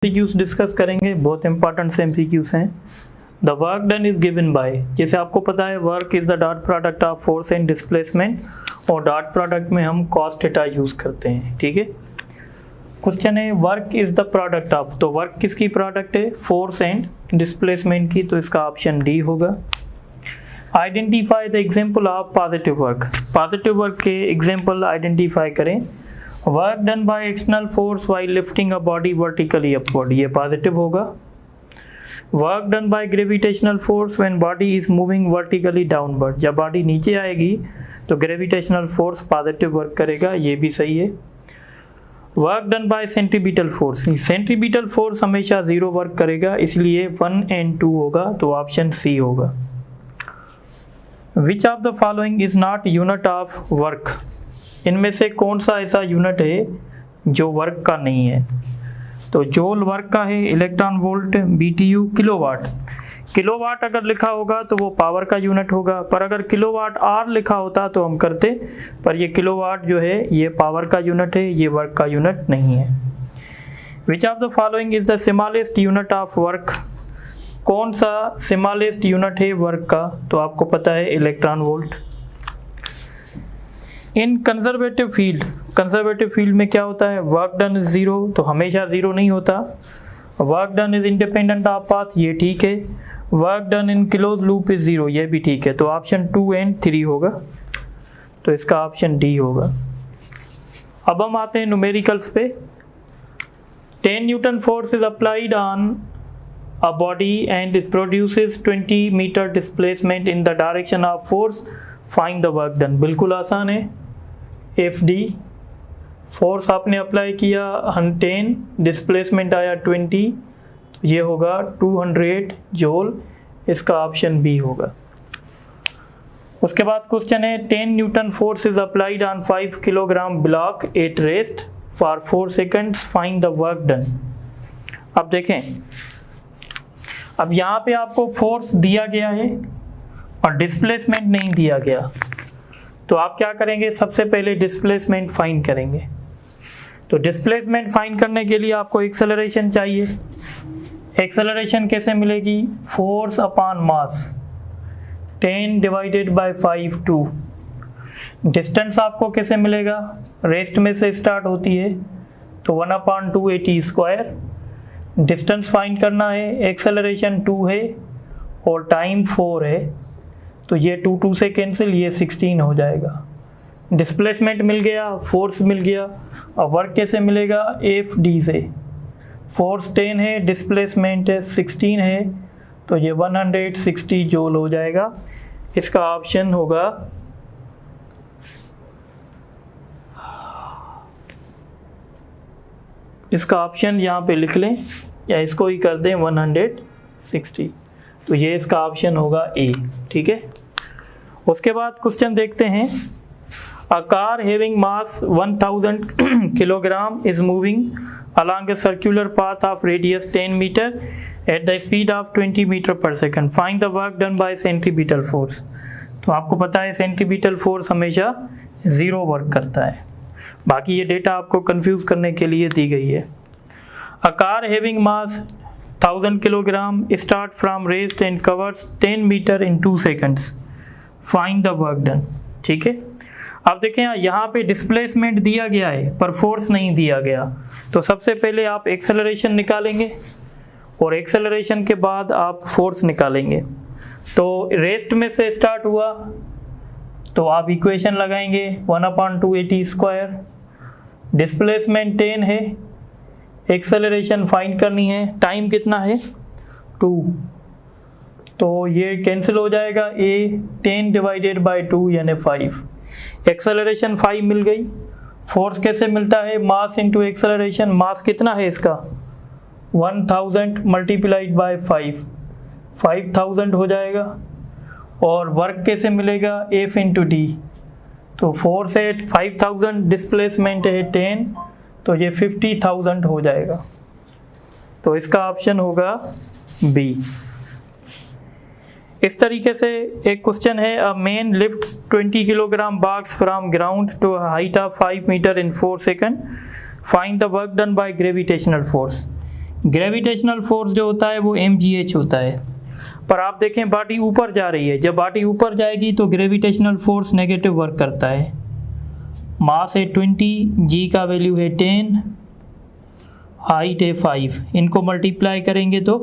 MCQs discuss करेंगे, बहुत important से एमसीक्यूज हैं। The work done is given by, जैसे आपको पता है work is the dot product of force and displacement, और डॉट प्रोडक्ट में हम कॉस थीटा यूज करते हैं। ठीक है, क्वेश्चन है work is the product of, तो वर्क किसकी प्रोडक्ट है? फोर्स एंड डिस्प्लेसमेंट की, तो इसका ऑप्शन डी होगा। Identify the example of positive work, positive work के एग्जाम्पल आइडेंटिफाई करें। Work done by external force while lifting a body vertically upward, ये पॉजिटिव होगा। Work done by gravitational force when body is moving vertically downward, जब body नीचे आएगी तो gravitational force positive work करेगा, ये भी सही है। Work done bye centripetal force, centripetal force हमेशा जीरो वर्क करेगा, इसलिए 1 और 2 होगा, तो ऑप्शन सी होगा। Which of the following is not unit of work, इनमें से कौन सा ऐसा यूनिट है जो वर्क का नहीं है? तो जूल वर्क का है, electron volt, BTU kilowatt. Kilowatt अगर लिखा होगा तो वो पावर का यूनिट होगा, पर अगर किलोवाट आवर लिखा होता तो हम करते, पर ये किलोवाट जो है ये पावर का यूनिट है, ये वर्क का यूनिट नहीं है। Which of the following is the smallest unit of work, कौन सा स्मॉलेस्ट यूनिट है वर्क का? तो आपको पता है इलेक्ट्रॉन वोल्ट। इन कंजर्वेटिव फील्ड, कंजर्वेटिव फील्ड में क्या होता है? वर्क डन इज जीरो, तो हमेशा जीरो नहीं होता। Work done is independent of path, ये ठीक है। Work done in close loop is zero, ये भी ठीक है, तो ऑप्शन 2 और 3 होगा, तो इसका ऑप्शन डी होगा। अब हम आते हैं न्यूमेरिकल्स पे। 10 newton force is applied on a body and it produces 20 metre displacement in the direction of force, find the work done. बिल्कुल आसान है। एफ डी, फोर्स आपने अप्लाई किया 10, डिस्प्लेसमेंट आया 20, तो ये होगा 200 जूल, इसका ऑप्शन बी होगा। उसके बाद क्वेश्चन है 10 newton force is applied on 5 kilogram block at rest for 4 seconds, find the work done. अब देखें, अब यहाँ पे आपको फोर्स दिया गया है और डिस्प्लेसमेंट नहीं दिया गया, तो आप क्या करेंगे? सबसे पहले डिस्प्लेसमेंट फाइंड करेंगे। तो डिस्प्लेसमेंट फाइंड करने के लिए आपको एक्सेलरेशन चाहिए। एक्सेलरेशन कैसे मिलेगी? Force upon mass, 10 divided by 5 2। Distance आपको कैसे मिलेगा? रेस्ट में से स्टार्ट होती है, तो 1/2 AT स्क्वायर। डिस्टेंस फाइंड करना है, एक्सेलरेशन 2 है और टाइम 4 है, तो ये 2 2 से कैंसिल, ये 16 हो जाएगा। डिस्प्लेसमेंट मिल गया, फोर्स मिल गया, और वर्क कैसे मिलेगा? एफ डी से। फोर्स 10 है, डिस्प्लेसमेंट 16 है, तो ये 160 जूल हो जाएगा, इसका ऑप्शन होगा इसका ऑप्शन यहाँ पे लिख लें या इसको ही कर दें 160, तो ये इसका ऑप्शन होगा ए। ठीक है, उसके बाद क्वेश्चन देखते हैं। अ car having mass 1000 kilogram is moving along a circular path of radius 10 meter at the speed of 20 meter per second, find the work done by centripetal force। तो आपको पता है सेंट्रीपिटल फोर्स हमेशा जीरो वर्क करता है, बाकी ये data आपको कंफ्यूज करने के लिए दी गई है। A car having mass 1000 kilogram start from rest and covers 10 metre in 2 seconds, find the work done. ठीक है, अब देखें यहाँ पे डिस्प्लेसमेंट दिया गया है पर फोर्स नहीं दिया गया, तो सबसे पहले आप एक्सेलरेशन निकालेंगे और एक्सेलरेशन के बाद आप फोर्स निकालेंगे। तो रेस्ट में से स्टार्ट हुआ, तो आप इक्वेशन लगाएंगे 1/2 AT स्क्वायर। डिस्प्लेसमेंट 10 है, एक्सेलरेशन फाइंड करनी है, टाइम कितना है? 2, तो ये कैंसिल हो जाएगा, ए 10 डिवाइडेड बाय 2 यानी 5। एक्सेलरेशन 5 मिल गई। फोर्स कैसे मिलता है? मास इंटू एक्सेलरेशन, मास कितना है इसका? 1000 मल्टीप्लाइड बाय 5, 5000 हो जाएगा। और वर्क कैसे मिलेगा? एफ इंटू डी, तो फोर्स है 5000, डिस्प्लेसमेंट है 10, तो ये 50,000 हो जाएगा, तो इसका ऑप्शन होगा बी। इस तरीके से एक क्वेश्चन है, a man lift 20 kilogram box from ground to height of 5 metre in 4 second, find the work done by gravitational force. Gravitational force जो होता है वो mgh होता है। पर आप देखें बॉडी ऊपर जा रही है, जब बॉडी ऊपर जाएगी तो ग्रेविटेशनल फोर्स नेगेटिव वर्क करता है। मास है 20, g का वैल्यू है 10, हाइट है 5, इनको मल्टीप्लाई करेंगे तो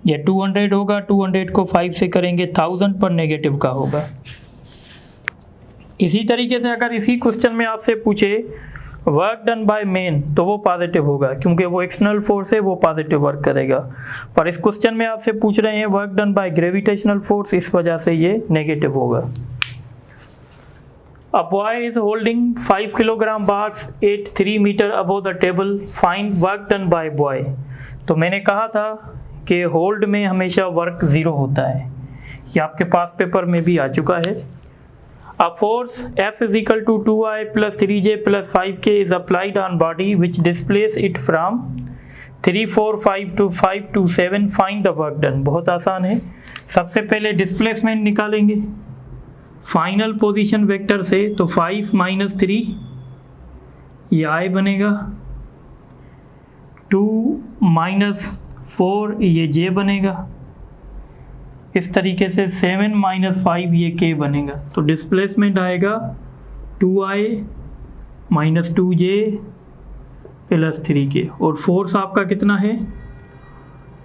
ये 200 होगा, 200 को 5 से करेंगे 1000 पर नेगेटिव का होगा। इसी तरीके से अगर इसी क्वेश्चन में आपसे पूछे वर्क डन बाय मैन तो वो पॉजिटिव होगा, क्योंकि वो एक्सटर्नल फोर्स है, वो पॉजिटिव वर्क करेगा। पर इस क्वेश्चन में आपसे पूछ रहे हैं work done by gravitational force, इस वजह से ये नेगेटिव होगा। A boy is holding 5 kilogram bags at 3 meter above the table. Find work done by boy. तो मैंने कहा था कि होल्ड में हमेशा वर्क ज़ीरो होता है, ये आपके पास पेपर में भी आ चुका है। A force F is equal to 2I plus 3J plus 5K is applied on body which displaces it from 3, 4, 5 to 5 to 7. Find the work done. बहुत आसान है। सबसे पहले डिस्प्लेसमेंट निकालेंगे फाइनल पोजीशन वेक्टर से, तो 5 माइनस 3 ये I बनेगा, 2 माइनस 4 ये J बनेगा, इस तरीके से 7 माइनस 5 ये K बनेगा। तो डिस्प्लेसमेंट आएगा 2I minus 2J plus 3K, और फोर्स आपका कितना है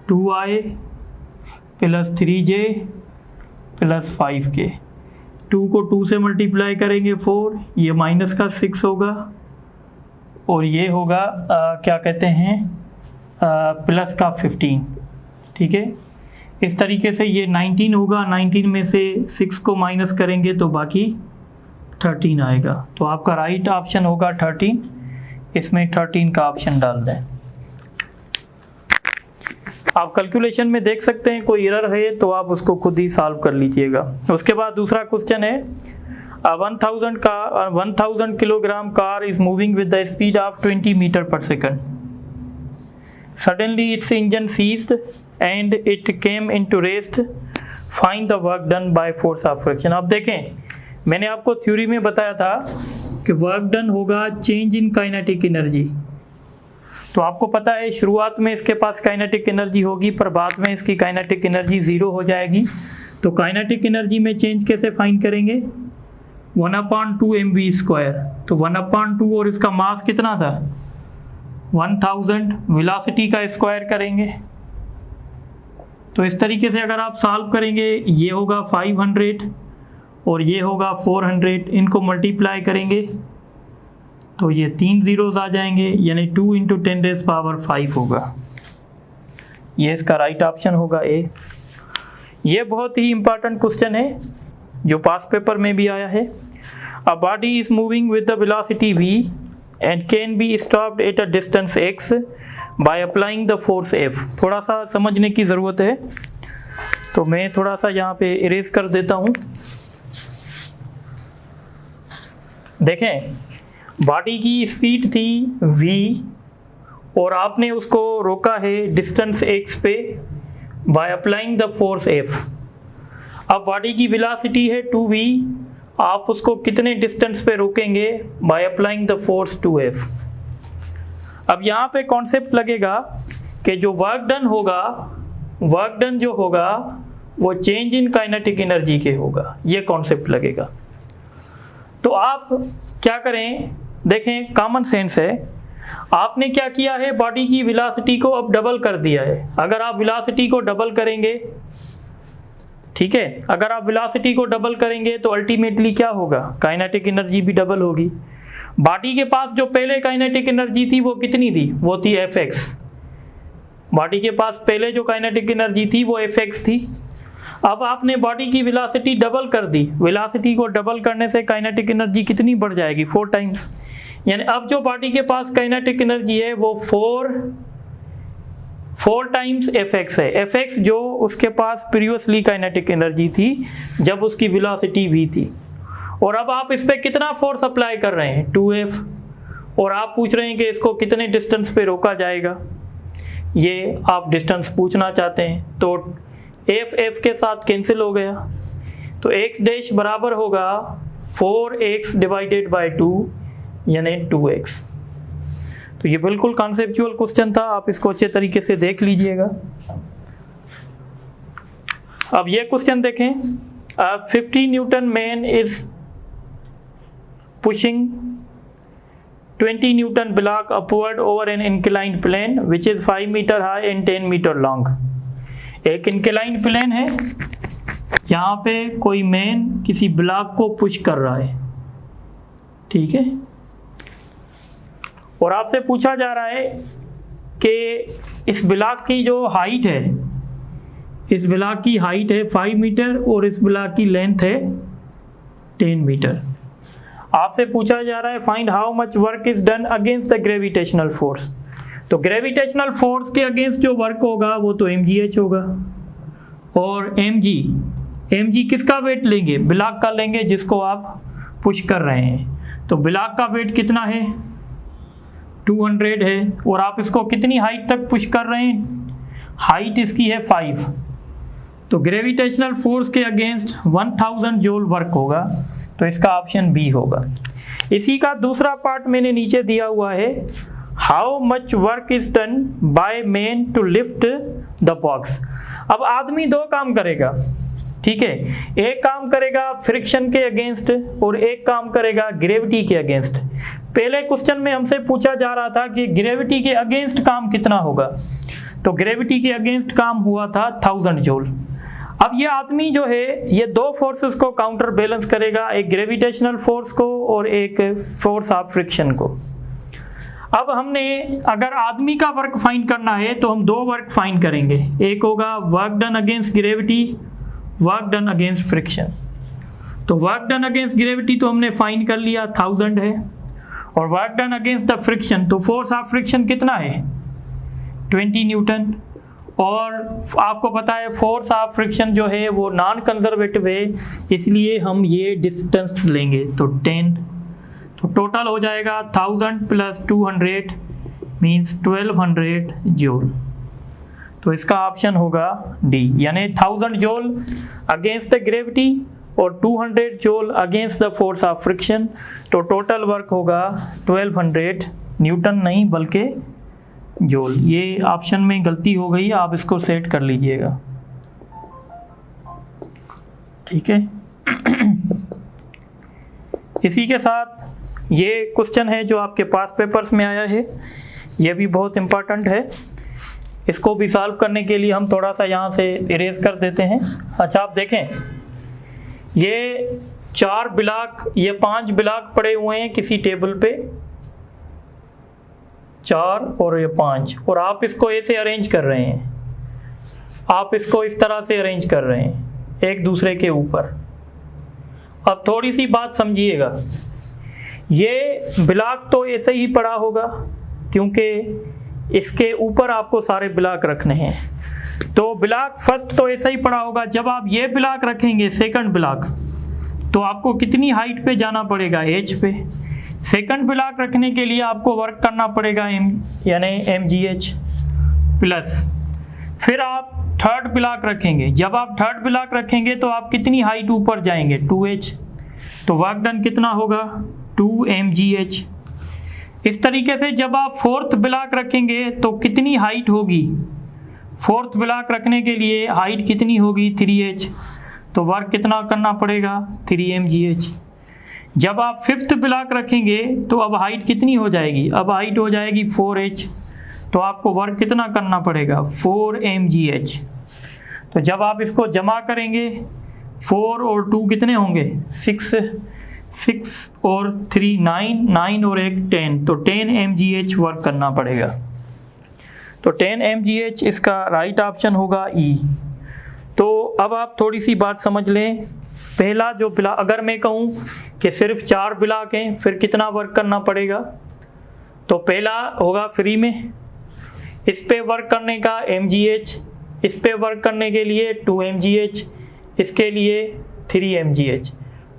2I plus 3J plus 5K। 2 को 2 से मल्टीप्लाई करेंगे 4, ये माइनस का 6 होगा, और ये होगा क्या कहते हैं प्लस का 15। ठीक है, इस तरीके से ये 19 होगा, 19 में से 6 को माइनस करेंगे तो बाकी 13 आएगा। तो आपका राइट ऑप्शन होगा 13, इसमें 13 का ऑप्शन डाल दें। आप कैलकुलेशन में देख सकते हैं कोई एरर है तो आप उसको खुद ही सॉल्व कर लीजिएगा। उसके बाद दूसरा क्वेश्चन है 1000 kilogram car is moving with the speed of 20 metre per second. Suddenly its engine seized and it came into rest. Find the work done by force of friction. आप देखें मैंने आपको थ्योरी में बताया था कि वर्क डन होगा change in kinetic energy. तो आपको पता है शुरुआत में इसके पास काइनेटिक एनर्जी होगी, पर बाद में इसकी काइनेटिक एनर्जी ज़ीरो हो जाएगी। तो काइनेटिक एनर्जी में चेंज कैसे फाइंड करेंगे 1/2 mv²। तो 1/2 और इसका मास कितना था 1000, वेलोसिटी का स्क्वायर करेंगे। तो इस तरीके से अगर आप सॉल्व करेंगे ये होगा 500 और ये होगा 400, इनको मल्टीप्लाई करेंगे तो ये 3 zeros आ जाएंगे, यानी 2 × 10⁵ होगा। ये इसका राइट ऑप्शन होगा ए। ये बहुत ही इंपॉर्टेंट क्वेश्चन है जो पास पेपर में भी आया है। A body is moving with the velocity v and can be stopped at a distance x by applying the force F। थोड़ा सा समझने की ज़रूरत है, तो मैं थोड़ा सा यहाँ पे इरेज कर देता हूँ। देखें बॉडी की स्पीड थी v और आपने उसको रोका है डिस्टेंस x पे by applying the force F। अब बॉडी की वेलोसिटी है 2v, आप उसको कितने डिस्टेंस पे रोकेंगे by applying the force 2F। अब यहाँ पे कॉन्सेप्ट लगेगा कि जो वर्क डन होगा, वर्क डन जो होगा वो चेंज इन काइनेटिक एनर्जी के होगा, ये कॉन्सेप्ट लगेगा। तो आप क्या करें, देखें कॉमन सेंस है, आपने क्या किया है बॉडी की वेलोसिटी को अब डबल कर दिया है। अगर आप वेलोसिटी को डबल करेंगे, ठीक है, अगर आप वेलोसिटी को डबल करेंगे तो अल्टीमेटली क्या होगा काइनेटिक एनर्जी भी डबल होगी। बॉडी के पास जो पहले काइनेटिक एनर्जी थी वो कितनी थी, वो थी Fx। बॉडी के पास पहले जो काइनेटिक एनर्जी थी वो Fx थी। अब आपने बॉडी की वेलोसिटी डबल कर दी, वेलोसिटी को डबल करने से काइनेटिक एनर्जी कितनी बढ़ जाएगी 4 टाइम्स। यानी अब जो बॉडी के पास काइनेटिक एनर्जी है वो 4 टाइम्स Fx है। Fx जो उसके पास प्रीवियसली काइनेटिक एनर्जी थी जब उसकी वेलोसिटी v थी, और अब आप इस पर कितना फोर्स अप्लाई कर रहे हैं 2F, और आप पूछ रहे हैं कि इसको कितने डिस्टेंस पे रोका जाएगा, ये आप डिस्टेंस पूछना चाहते हैं। तो F के साथ कैंसिल हो गया, तो x डैश बराबर होगा 4x डिवाइडेड बाय 2 यानी 2x। तो ये बिल्कुल कॉन्सेप्चुअल क्वेश्चन था, आप इसको अच्छे तरीके से देख लीजिएगा। अब ये क्वेश्चन देखें, 50 newton man is pushing 20 newton block upward over an inclined plane which is 5 metre high and 10 metre long. एक इंक्लाइंड प्लेन है, यहाँ पे कोई मैन किसी ब्लॉक को पुश कर रहा है, ठीक है, और आपसे पूछा जा रहा है कि इस ब्लॉक की जो हाइट है, इस ब्लॉक की हाइट है 5 मीटर और इस ब्लॉक की लेंथ है 10 मीटर। आपसे पूछा जा रहा है find how much work is done against the gravitational force. तो ग्रेविटेशनल फोर्स के अगेंस्ट जो वर्क होगा वो तो mgh होगा, और mg किसका वेट लेंगे, ब्लॉक का लेंगे जिसको आप पुश कर रहे हैं। तो ब्लॉक का वेट कितना है, 200 है, और आप इसको कितनी हाइट तक पुश कर रहे हैं, हाइट इसकी है 5। तो ग्रेविटेशनल फोर्स के अगेंस्ट 1000 जूल वर्क होगा, तो इसका ऑप्शन बी होगा। इसी का दूसरा पार्ट मैंने नीचे दिया हुआ है, how much work is done by man to lift the box. अब आदमी दो काम करेगा, ठीक है, एक काम करेगा फ्रिक्शन के अगेंस्ट और एक काम करेगा ग्रेविटी के अगेंस्ट। पहले क्वेश्चन में हमसे पूछा जा रहा था कि ग्रेविटी के अगेंस्ट काम कितना होगा, तो ग्रेविटी के अगेंस्ट काम हुआ था 1000 जूल। अब ये आदमी जो है ये दो फोर्सेस को काउंटर बैलेंस करेगा, एक ग्रेविटेशनल फोर्स को और एक फोर्स ऑफ फ्रिक्शन को। अब हमने अगर आदमी का वर्क फाइंड करना है तो हम दो वर्क फाइंड करेंगे, एक होगा work done against gravity, work done against friction. तो वर्क डन अगेंस्ट ग्रेविटी तो हमने फाइंड कर लिया 1000 है, और work done against the friction तो फोर्स ऑफ फ्रिक्शन कितना है 20 न्यूटन, और आपको पता है फोर्स ऑफ फ्रिक्शन जो है वो नॉन कंजर्वेटिव है, इसलिए हम ये डिस्टेंस लेंगे तो 10। तो टोटल हो जाएगा 1000 प्लस 200 मीन्स 1200 जूल। तो इसका ऑप्शन होगा डी, यानी 1000 जूल अगेंस्ट द ग्रेविटी और 200 joule against the force of friction. तो टोटल वर्क होगा 1200 न्यूटन, नहीं बल्कि जूल। ये ऑप्शन में गलती हो गई, आप इसको सेट कर लीजिएगा, ठीक है। इसी के साथ ये क्वेश्चन है जो आपके पास पेपर्स में आया है, ये भी बहुत इम्पोर्टेंट है, इसको भी सॉल्व करने के लिए हम थोड़ा सा यहाँ से इरेज कर देते हैं। अच्छा आप देखें, ये 4 ब्लॉक, ये 5 ब्लॉक पड़े हुए हैं किसी टेबल पे, 4 और ये 5, और आप इसको ऐसे अरेंज कर रहे हैं, आप इसको इस तरह से अरेंज कर रहे हैं एक दूसरे के ऊपर। अब थोड़ी सी बात समझिएगा, ये ब्लॉक तो ऐसे ही पड़ा होगा क्योंकि इसके ऊपर आपको सारे ब्लॉक रखने हैं, तो ब्लॉक फर्स्ट तो ऐसा ही पड़ा होगा। जब आप ये ब्लॉक रखेंगे सेकंड ब्लॉक, तो आपको कितनी हाइट पे जाना पड़ेगा, एच पे। सेकंड ब्लॉक रखने के लिए आपको वर्क करना पड़ेगा यानी mgh प्लस, फिर आप थर्ड ब्लॉक रखेंगे। जब आप थर्ड ब्लॉक रखेंगे तो आप कितनी हाइट ऊपर जाएंगे, 2h, तो वर्क डन कितना होगा 2mgh। इस तरीके से जब आप फोर्थ ब्लॉक रखेंगे तो कितनी हाइट होगी, फोर्थ ब्लॉक रखने के लिए हाइट कितनी होगी 3h, तो वर्क कितना करना पड़ेगा 3mgh। जब आप फिफ्थ ब्लॉक रखेंगे तो अब हाइट कितनी हो जाएगी, अब हाइट हो जाएगी 4h, तो आपको वर्क कितना करना पड़ेगा 4mgh। तो जब आप इसको जमा करेंगे 4 और 2 कितने होंगे 6 और 3 9 और 1 10, तो 10 mgh वर्क करना पड़ेगा। तो 10 mgh इसका राइट ऑप्शन होगा ई। तो अब आप थोड़ी सी बात समझ लें, पहला जो ब्लॉक, अगर मैं कहूँ कि सिर्फ 4 ब्लॉक हैं फिर कितना वर्क करना पड़ेगा, तो पहला होगा फ्री में, इस पे वर्क करने का mgh, इस पे वर्क करने के लिए 2mgh, इसके लिए 3mgh,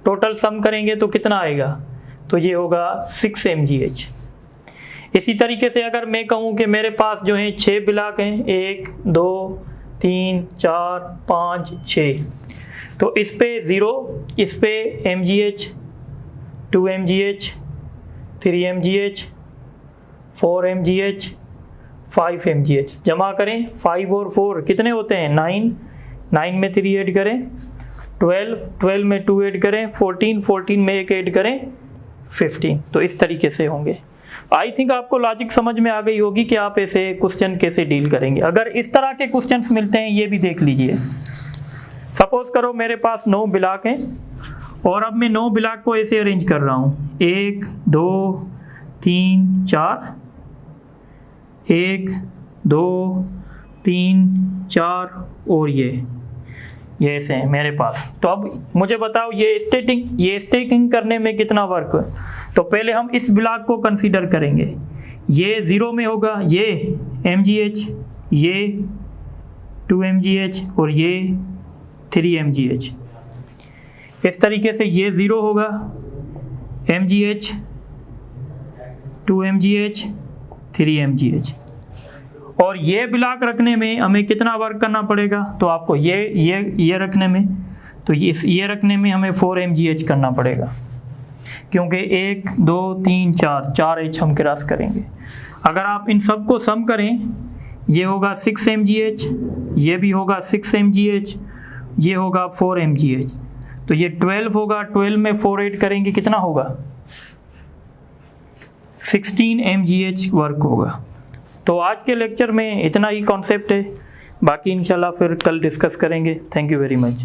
टोटल सम करेंगे तो कितना आएगा, तो ये होगा 6mgh। इसी तरीके से अगर मैं कहूँ कि मेरे पास जो है 6 ब्लॉक हैं, 1 2 3 4 5 6, तो इस पे 0, इस पे mgh, 2mgh, 3mgh, 4 mgh 5 mgh। जमा करें, 5 और 4 कितने होते हैं 9, 9 में 3 ऐड करें 12, 12 में 2 ऐड करें 14, 14 में 1 ऐड करें 15। तो इस तरीके से होंगे। आई थिंक आपको लॉजिक समझ में आ गई होगी कि आप ऐसे क्वेश्चन कैसे डील करेंगे। अगर इस तरह के क्वेश्चंस मिलते हैं ये भी देख लीजिए। सपोज करो मेरे पास 9 ब्लॉक हैं और अब मैं 9 ब्लॉक को ऐसे अरेंज कर रहा हूँ 1 2 3 4, 1 2 3 4 और ये ऐसे हैं मेरे पास। तो अब मुझे बताओ ये स्टैकिंग करने में कितना वर्क। तो पहले हम इस ब्लॉक को कंसीडर करेंगे। ये 0 में होगा, ये mgh, ये 2 mgh और ये 3 mgh। इस तरीके से ये 0 होगा, mgh, 2 mgh, 3 mgh। और ये ब्लॉक रखने में हमें कितना वर्क करना पड़ेगा। तो आपको ये रखने में, तो ये रखने में हमें 4 mgh करना पड़ेगा, क्योंकि 1 2 3 4 h हम क्रॉस करेंगे। अगर आप इन सब को सम करें, ये होगा 6 mgh, ये भी होगा 6 mgh, ये होगा 4 mgh। तो ये 12 होगा, 12 में 4 ऐड करेंगे कितना होगा 16 mgh वर्क होगा। तो आज के लेक्चर में इतना ही कॉन्सेप्ट है, बाकी इंशाल्लाह फिर कल डिस्कस करेंगे। Thank you very much.